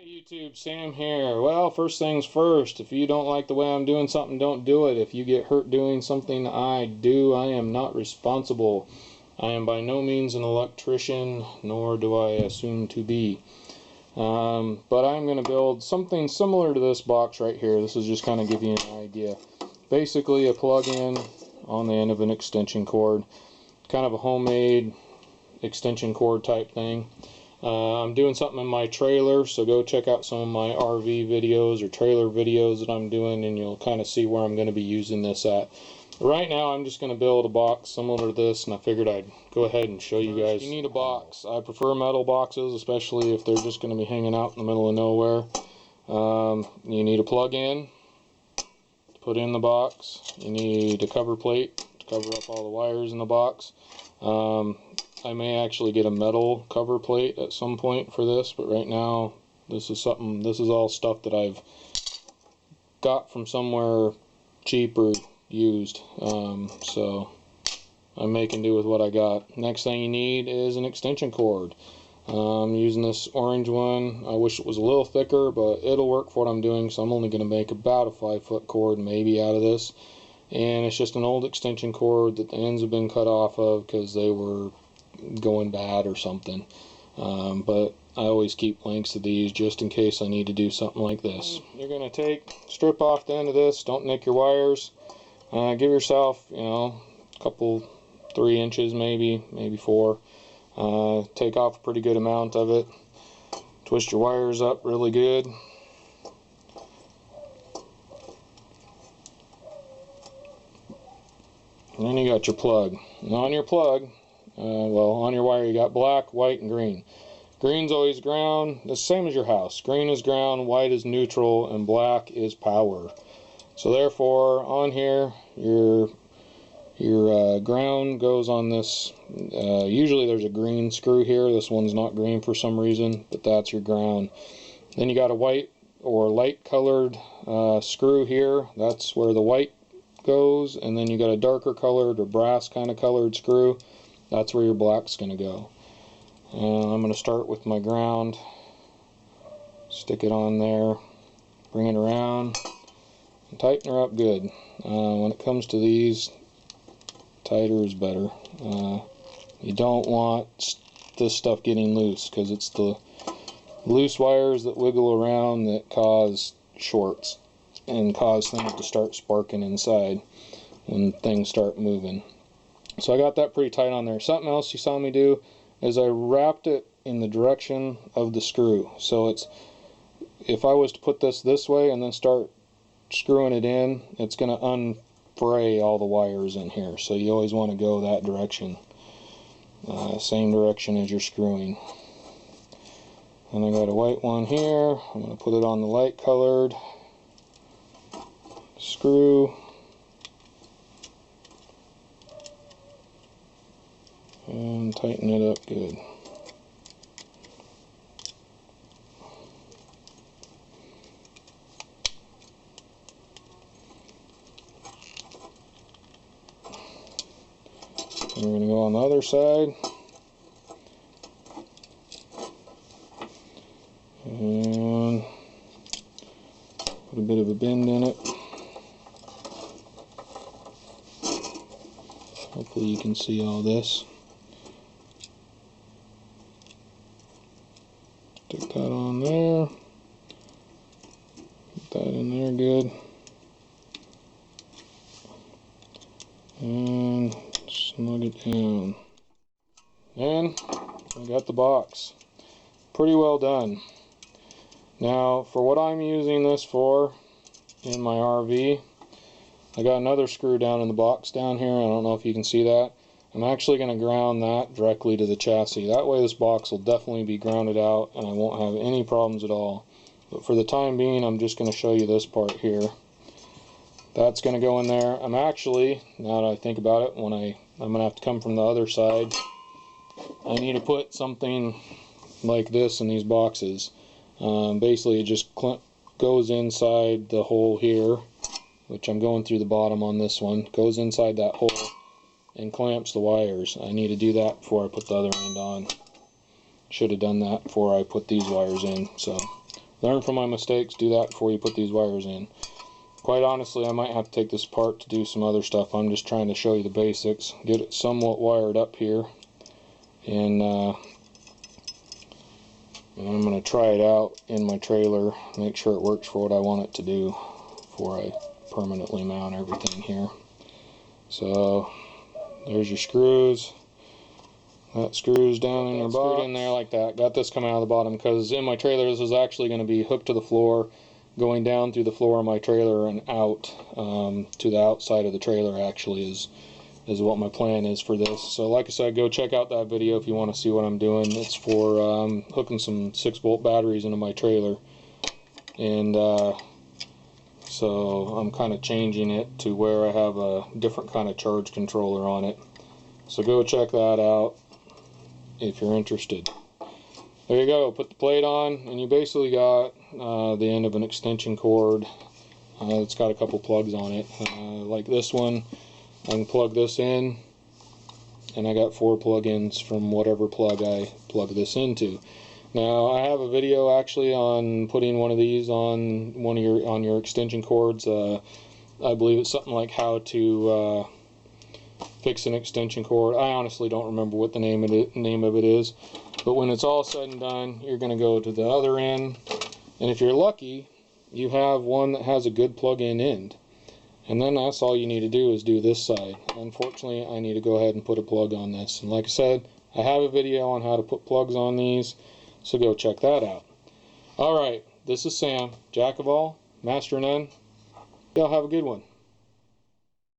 YouTube, Sam here. Well, first things first, if you don't like the way I'm doing something, don't do it. If you get hurt doing something I do, I am not responsible. I am by no means an electrician, nor do I assume to be. But I'm going to build something similar to this box right here. This is just kind of give you an idea. Basically a plug-in on the end of an extension cord. Kind of a homemade extension cord type thing. I'm doing something in my trailer, so go check out some of my RV videos or trailer videos that I'm doing, and you'll kind of see where I'm going to be using this at. Right now I'm just going to build a box similar to this, and I figured I'd go ahead and show you guys. You need a box. I prefer metal boxes, especially if they're just going to be hanging out in the middle of nowhere. You need a plug-in to put in the box. You need a cover plate to cover up all the wires in the box. I may actually get a metal cover plate at some point for this, but right now this is all stuff that I've got from somewhere cheap or used, so I'm making do with what I got. Next thing you need is an extension cord. I'm using this orange one. I wish it was a little thicker, but it'll work for what I'm doing, so I'm only going to make about a 5-foot cord maybe out of this, and it's just an old extension cord that the ends have been cut off of because they were going bad or something, but I always keep lengths of these just in case I need to do something like this. You're going to strip off the end of this. Don't nick your wires. Give yourself, a couple 3 inches, maybe 4. Take off a pretty good amount of it. Twist your wires up really good. And then you got your plug. And on your plug, on your wire you got black, white, and green. Green's always ground, the same as your house. Green is ground, white is neutral, and black is power. So therefore, on here, your ground goes on this. Usually there's a green screw here. This one's not green for some reason, but that's your ground. Then you got a white or light colored screw here. That's where the white goes. And then you got a darker colored or brass kind of colored screw. That's where your black's going to go. I'm going to start with my ground. Stick it on there. Bring it around. And tighten her up good. When it comes to these, tighter is better. You don't want this stuff getting loose, because it's the loose wires that wiggle around that cause shorts and cause things to start sparking inside when things start moving. So I got that pretty tight on there. Something else you saw me do is I wrapped it in the direction of the screw. So if I was to put this way and then start screwing it in, it's going to unfray all the wires in here. So you always want to go that direction. Same direction as you're screwing. And I got a white one here. I'm going to put it on the light colored screw. And tighten it up good. And we're going to go on the other side. And put a bit of a bend in it. Hopefully you can see all this. Stick that on there. Put that in there good. And snug it down. And I got the box. Pretty well done. Now, for what I'm using this for in my RV, I got another screw down in the box down here. I don't know if you can see that. I'm actually going to ground that directly to the chassis. That way this box will definitely be grounded out and I won't have any problems at all. But for the time being, I'm just going to show you this part here. That's going to go in there. I'm actually, now that I think about it, I'm going to have to come from the other side. I need to put something like this in these boxes. Basically it just goes inside the hole here, which I'm going through the bottom on this one. Goes inside that hole and clamps the wires. I need to do that before I put the other end on. Should have done that before I put these wires in. So Learn from my mistakes, do that before you put these wires in. Quite honestly, I might have to take this apart to do some other stuff. I'm just trying to show you the basics, get it somewhat wired up here, and I'm going to try it out in my trailer, make sure it works for what I want it to do before I permanently mount everything here. So there's your screws. That screws down in your box. Screwed in there like that. Got this coming out of the bottom because in my trailer this is actually going to be hooked to the floor, going down through the floor of my trailer and out to the outside of the trailer actually is what my plan is for this. So like I said, go check out that video if you want to see what I'm doing. It's for hooking some 6-volt batteries into my trailer, and so I'm kind of changing it to where I have a different kind of charge controller on it. So go check that out if you're interested. There you go, put the plate on, and you basically got the end of an extension cord. It's got a couple plugs on it. Like this one, I can plug this in, and I got 4 plug-ins from whatever plug I plug this into. Now I have a video actually on putting one of these on your extension cords. I believe it's something like how to fix an extension cord. I honestly don't remember what the name of it is, but when it's all said and done, you're going to go to the other end, and if you're lucky, you have one that has a good plug-in end, and then that's all you need to do is do this side. Unfortunately, I need to go ahead and put a plug on this, and like I said, I have a video on how to put plugs on these, so go check that out. Alright, this is Sam, Jack of all, Master of none. Y'all have a good one.